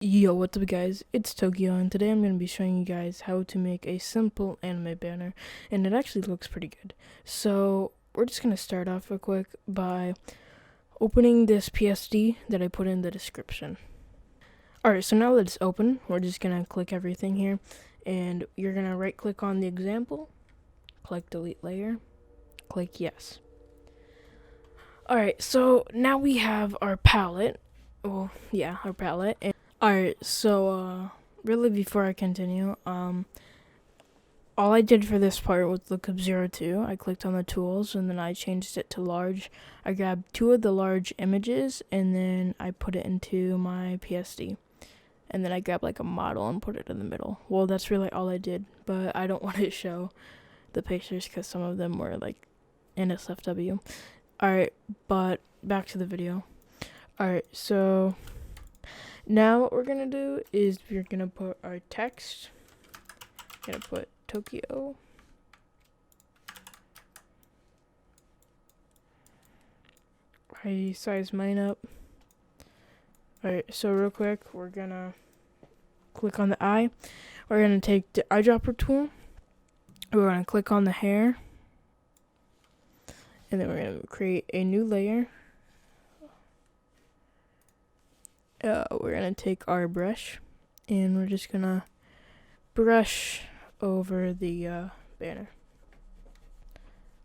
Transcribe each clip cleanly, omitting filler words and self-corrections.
Yo, what's up guys, it's Tokyo, and today I'm going to be showing you guys how to make a simple anime banner, and it actually looks pretty good. So, we're just going to start off real quick by opening this PSD that I put in the description. Alright, so now that it's open, we're just going to click everything here, and you're going to right click on the example, click delete layer, click yes. Alright, so now we have our palette, our palette, and alright, so really before I continue, all I did for this part was look up 02. I clicked on the tools and then I changed it to large. I grabbed two of the large images and then I put it into my PSD. And then I grabbed like a model and put it in the middle. Well, that's really all I did, but I don't want to show the pictures because some of them were like NSFW. Alright, but back to the video. Alright, so now what we're gonna do is we're gonna put our text. We're gonna put Tokyo. I size mine up. Alright, so real quick, we're gonna click on the eye. We're gonna take the eyedropper tool. We're gonna click on the hair. And then we're gonna create a new layer. We're gonna take our brush and we're just gonna brush over the banner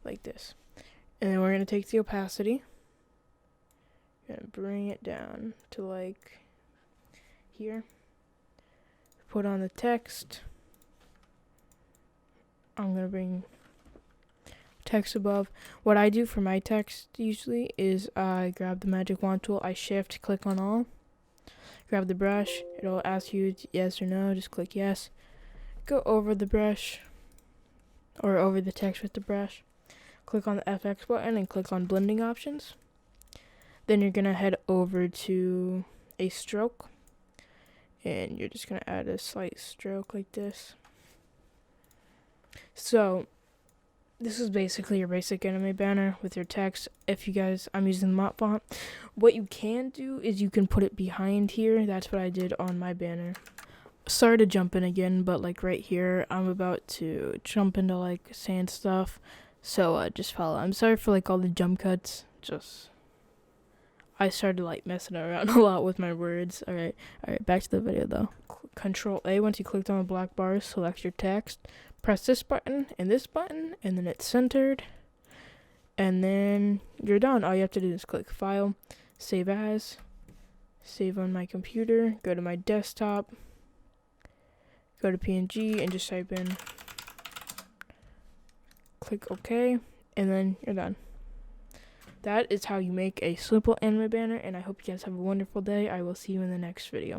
like this, and then we're gonna take the opacity and bring it down to like here. Put on the text. I'm gonna bring text above. What I do for my text usually is I grab the magic wand tool, I shift click on all, grab the brush, it'll ask you yes or no, just click yes. Go over the brush or over the text with the brush, click on the FX button and click on blending options. Then you're gonna head over to a stroke and you're just gonna add a slight stroke like this. So this is basically your basic anime banner with your text. If you guys, I'm using the Mott font. What you can do is you can put it behind here. That's what I did on my banner. Sorry to jump in again, but like right here, I'm about to jump into like sand stuff. So just follow. I'm sorry for like all the jump cuts. I started like messing around a lot with my words. Alright, back to the video though. Control A, once you clicked on the black bar, select your text. Press this button, and then it's centered. And then you're done. All you have to do is click File, Save As, Save on my computer, go to my desktop, go to PNG, and just type in, click OK, and then you're done. That is how you make a simple anime banner, and I hope you guys have a wonderful day. I will see you in the next video.